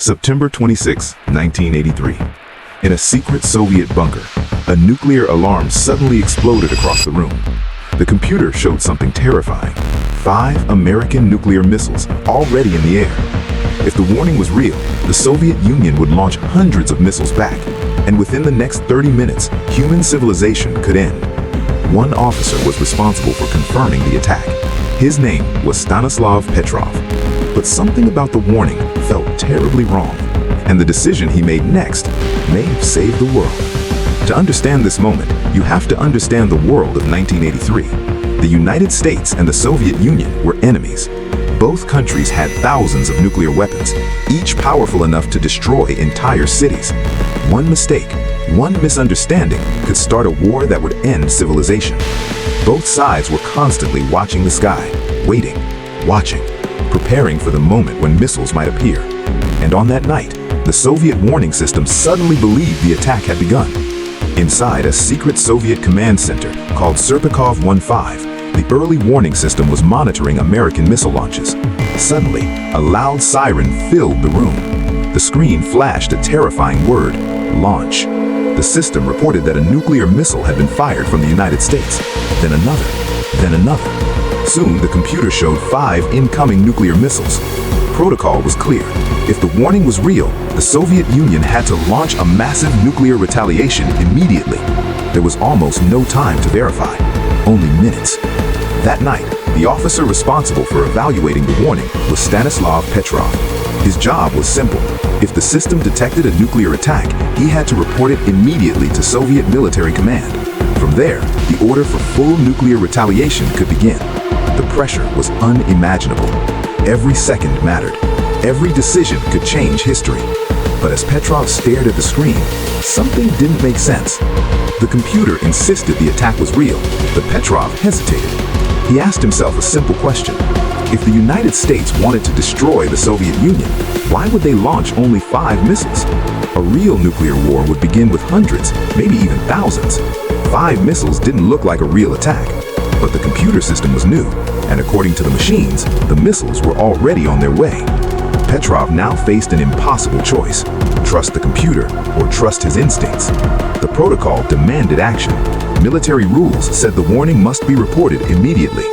September 26, 1983. In a secret Soviet bunker, a nuclear alarm suddenly exploded across the room. The computer showed something terrifying. 5 American nuclear missiles already in the air. If the warning was real, the Soviet Union would launch hundreds of missiles back, and within the next 30 minutes, human civilization could end. One officer was responsible for confirming the attack. His name was Stanislav Petrov. But something about the warning felt terribly wrong, and the decision he made next may have saved the world. To understand this moment, you have to understand the world of 1983. The United States and the Soviet Union were enemies. Both countries had thousands of nuclear weapons, each powerful enough to destroy entire cities. One mistake, one misunderstanding could start a war that would end civilization. Both sides were constantly watching the sky, waiting, watching, preparing for the moment when missiles might appear. And on that night, the Soviet warning system suddenly believed the attack had begun. Inside a secret Soviet command center called Serpukov 15, the early warning system was monitoring American missile launches. Suddenly, a loud siren filled the room. The screen flashed a terrifying word: launch. The system reported that a nuclear missile had been fired from the United States. Then another, then another. Soon, the computer showed 5 incoming nuclear missiles. Protocol was clear. If the warning was real, the Soviet Union had to launch a massive nuclear retaliation immediately. There was almost no time to verify, only minutes. That night, the officer responsible for evaluating the warning was Stanislav Petrov. His job was simple. If the system detected a nuclear attack, he had to report it immediately to Soviet military command. From there, the order for full nuclear retaliation could begin. The pressure was unimaginable. Every second mattered. Every decision could change history. But as Petrov stared at the screen, something didn't make sense. The computer insisted the attack was real, but Petrov hesitated. He asked himself a simple question. If the United States wanted to destroy the Soviet Union, why would they launch only 5 missiles? A real nuclear war would begin with hundreds, maybe even thousands. 5 missiles didn't look like a real attack. But the computer system was new, and according to the machines, the missiles were already on their way. Petrov now faced an impossible choice: trust the computer or trust his instincts. The protocol demanded action. Military rules said the warning must be reported immediately.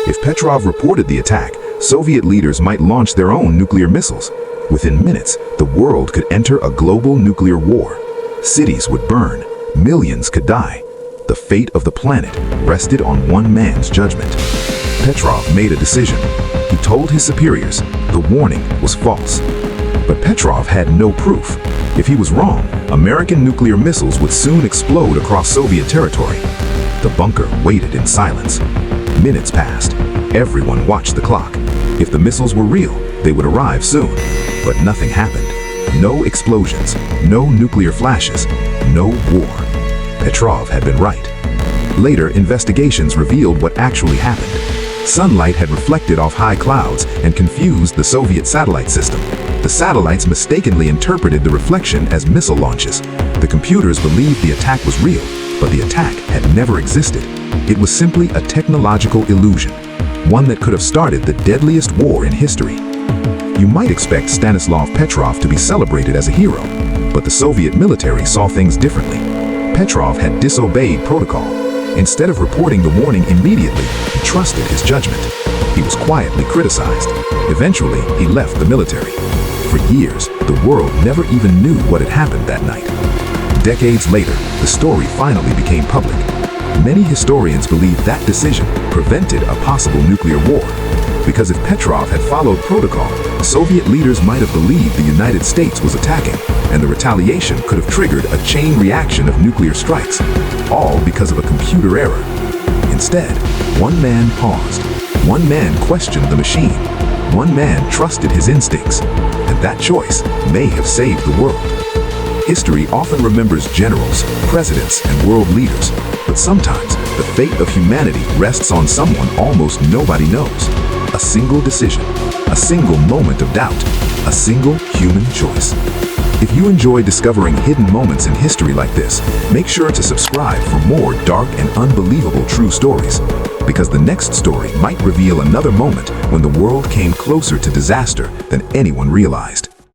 If Petrov reported the attack, Soviet leaders might launch their own nuclear missiles. Within minutes, the world could enter a global nuclear war. Cities would burn, millions could die. The fate of the planet rested on one man's judgment. Petrov made a decision. He told his superiors the warning was false. But Petrov had no proof. If he was wrong, American nuclear missiles would soon explode across Soviet territory. The bunker waited in silence. Minutes passed. Everyone watched the clock. If the missiles were real, they would arrive soon. But nothing happened. No explosions, no nuclear flashes, no war. Petrov had been right. Later, investigations revealed what actually happened. Sunlight had reflected off high clouds and confused the Soviet satellite system. The satellites mistakenly interpreted the reflection as missile launches. The computers believed the attack was real, but the attack had never existed. It was simply a technological illusion, one that could have started the deadliest war in history. You might expect Stanislav Petrov to be celebrated as a hero, but the Soviet military saw things differently. Petrov had disobeyed protocol. Instead of reporting the warning immediately, he trusted his judgment. He was quietly criticized. Eventually, he left the military. For years, the world never even knew what had happened that night. Decades later, the story finally became public. Many historians believe that decision prevented a possible nuclear war. Because if Petrov had followed protocol, Soviet leaders might have believed the United States was attacking, and the retaliation could have triggered a chain reaction of nuclear strikes, all because of a computer error. Instead, one man paused. One man questioned the machine. One man trusted his instincts, and that choice may have saved the world. History often remembers generals, presidents, and world leaders, but sometimes the fate of humanity rests on someone almost nobody knows. A single decision, a single moment of doubt, a single human choice. If you enjoy discovering hidden moments in history like this, make sure to subscribe for more dark and unbelievable true stories. Because the next story might reveal another moment when the world came closer to disaster than anyone realized.